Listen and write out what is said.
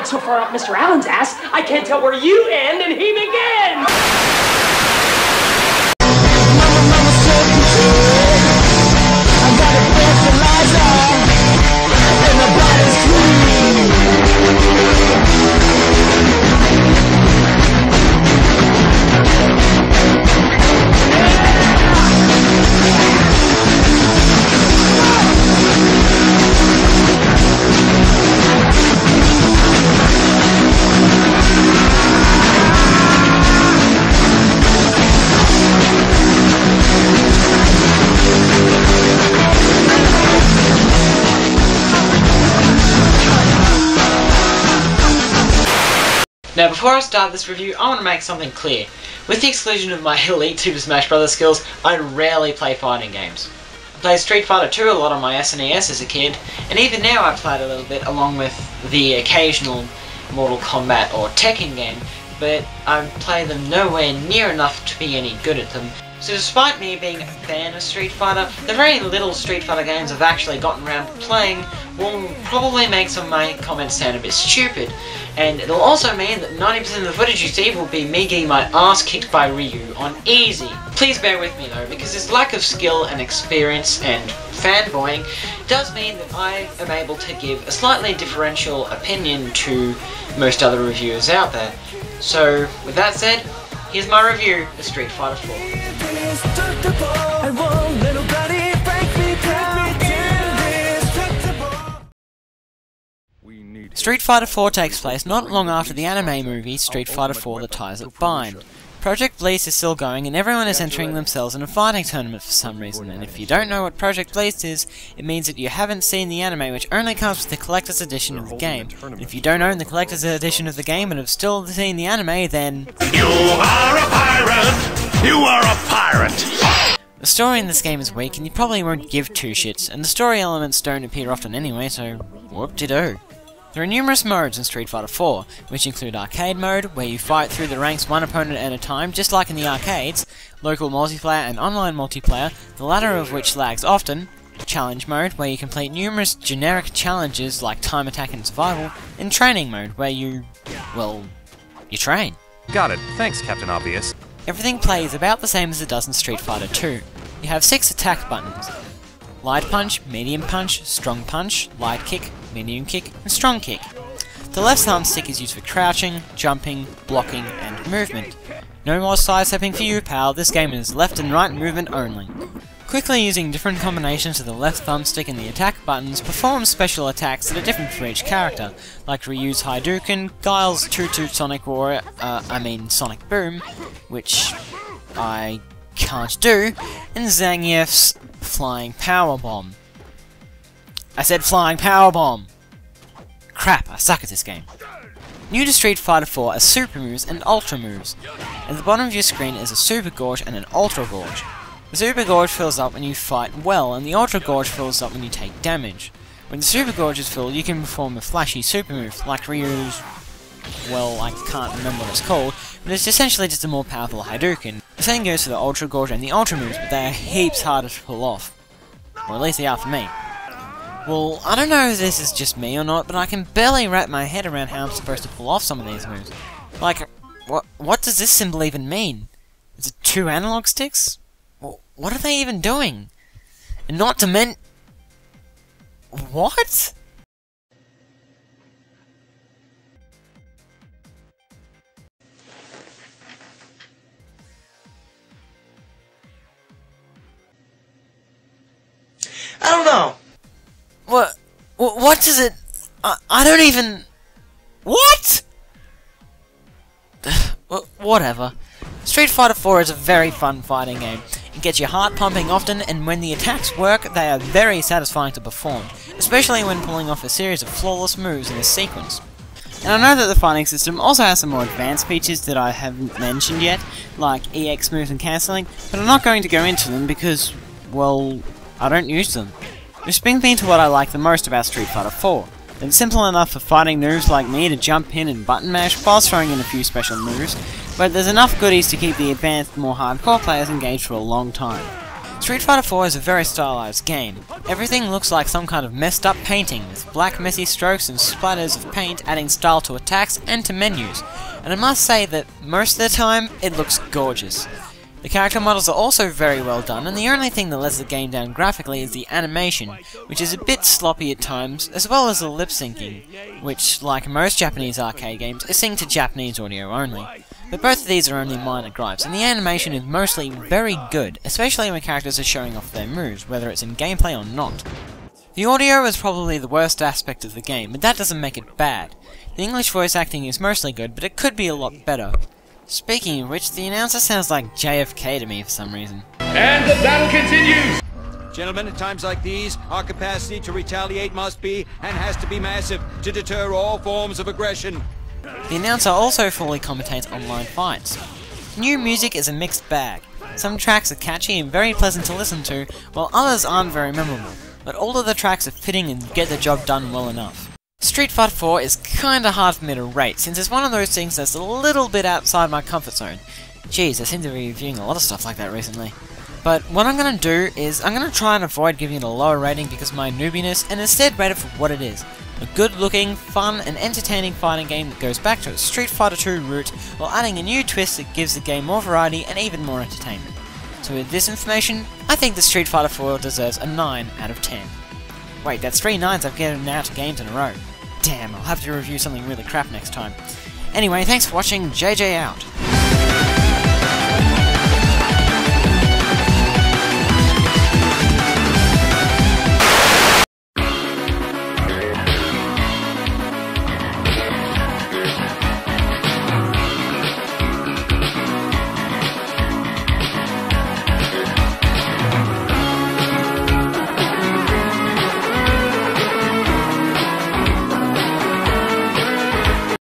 so far up Mr. Allen's ass, I can't tell where you end and he begins! Now before I start this review, I want to make something clear. With the exclusion of my elite Super Smash Bros. Skills, I rarely play fighting games. I played Street Fighter 2 a lot on my SNES as a kid, and even now I've played a little bit along with the occasional Mortal Kombat or Tekken game, but I play them nowhere near enough to be any good at them. So despite me being a fan of Street Fighter, the very little Street Fighter games I've actually gotten around to playing will probably make some of my comments sound a bit stupid, and it'll also mean that 90% of the footage you see will be me getting my ass kicked by Ryu on easy. Please bear with me though, because this lack of skill and experience and fanboying does mean that I am able to give a slightly differential opinion to most other reviewers out there. So with that said, here's my review of Street Fighter 4. Street Fighter 4 takes place not long after the anime movie Street Fighter 4 The Ties That Bind. Project Bleast is still going and everyone is entering themselves in a fighting tournament for some reason, and if you don't know what Project Bleast is, it means that you haven't seen the anime, which only comes with the collector's edition of the game. And if you don't own the collector's edition of the game and have still seen the anime, then... You are a pirate! You are a pirate! The story in this game is weak and you probably won't give two shits, and the story elements don't appear often anyway, so whoop-de-doo. There are numerous modes in Street Fighter 4, which include Arcade Mode, where you fight through the ranks one opponent at a time, just like in the arcades, local multiplayer and online multiplayer, the latter of which lags often, Challenge Mode, where you complete numerous generic challenges like Time Attack and Survival, and Training Mode, where you train. Got it. Thanks, Captain Obvious. Everything plays about the same as it does in Street Fighter 2. You have 6 attack buttons: Light Punch, Medium Punch, Strong Punch, Light Kick, Medium Kick, and Strong Kick. The left thumbstick is used for crouching, jumping, blocking, and movement. No more side-stepping for you, pal, this game is left and right movement only. Quickly using different combinations of the left thumbstick and the attack buttons performs special attacks that are different for each character, like Ryu's Hadouken, Guile's Toot Sonic Roar, Sonic Boom, which I can't do, and Zangief's Flying Power Bomb. I said Flying Power Bomb! Crap, I suck at this game. New to Street Fighter 4 are Super Moves and Ultra Moves. At the bottom of your screen is a Super Gorge and an Ultra Gorge. The Super Gorge fills up when you fight well, and the Ultra Gorge fills up when you take damage. When the Super Gorge is filled, you can perform a flashy super move, like Ryu's... well, I can't remember what it's called, but it's essentially just a more powerful Hadouken. The same goes for the Ultra Gorge and the Ultra Moves, but they are heaps harder to pull off. Or at least they are for me. Well, I don't know if this is just me or not, but I can barely wrap my head around how I'm supposed to pull off some of these moves. Like, what does this symbol even mean? Is it 2 analog sticks? What are they even doing? And not to what? I don't know. What does it... I don't even... What?! Whatever. Street Fighter 4 is a very fun fighting game. It gets your heart pumping often, and when the attacks work, they are very satisfying to perform, especially when pulling off a series of flawless moves in a sequence. And I know that the fighting system also has some more advanced features that I haven't mentioned yet, like EX moves and cancelling, but I'm not going to go into them because, well, I don't use them. Which brings me to what I like the most about Street Fighter 4. It's simple enough for fighting noobs like me to jump in and button mash while throwing in a few special moves, but there's enough goodies to keep the advanced, more hardcore players engaged for a long time. Street Fighter 4 is a very stylized game. Everything looks like some kind of messed up painting, with black messy strokes and splatters of paint adding style to attacks and to menus, and I must say that most of the time, it looks gorgeous. The character models are also very well done, and the only thing that lets the game down graphically is the animation, which is a bit sloppy at times, as well as the lip syncing, which, like most Japanese arcade games, is synced to Japanese audio only. But both of these are only minor gripes, and the animation is mostly very good, especially when characters are showing off their moves, whether it's in gameplay or not. The audio is probably the worst aspect of the game, but that doesn't make it bad. The English voice acting is mostly good, but it could be a lot better. Speaking of which, the announcer sounds like JFK to me for some reason. And the battle continues! Gentlemen, at times like these, our capacity to retaliate must be, and has to be massive, to deter all forms of aggression. The announcer also fully commentates online fights. New music is a mixed bag. Some tracks are catchy and very pleasant to listen to, while others aren't very memorable, but all of the tracks are fitting and get the job done well enough. Street Fighter 4 is kinda hard for me to rate, since it's one of those things that's a little bit outside my comfort zone. Jeez, I seem to be reviewing a lot of stuff like that recently. But what I'm gonna do is, I'm gonna try and avoid giving it a lower rating because of my noobiness, and instead rate it for what it is. A good-looking, fun, and entertaining fighting game that goes back to its Street Fighter 2 root, while adding a new twist that gives the game more variety and even more entertainment. So with this information, I think that Street Fighter 4 deserves a 9 out of 10. Wait, that's 3 9s I've given out to games in a row. Damn, I'll have to review something really crap next time. Anyway, thanks for watching, JJ out.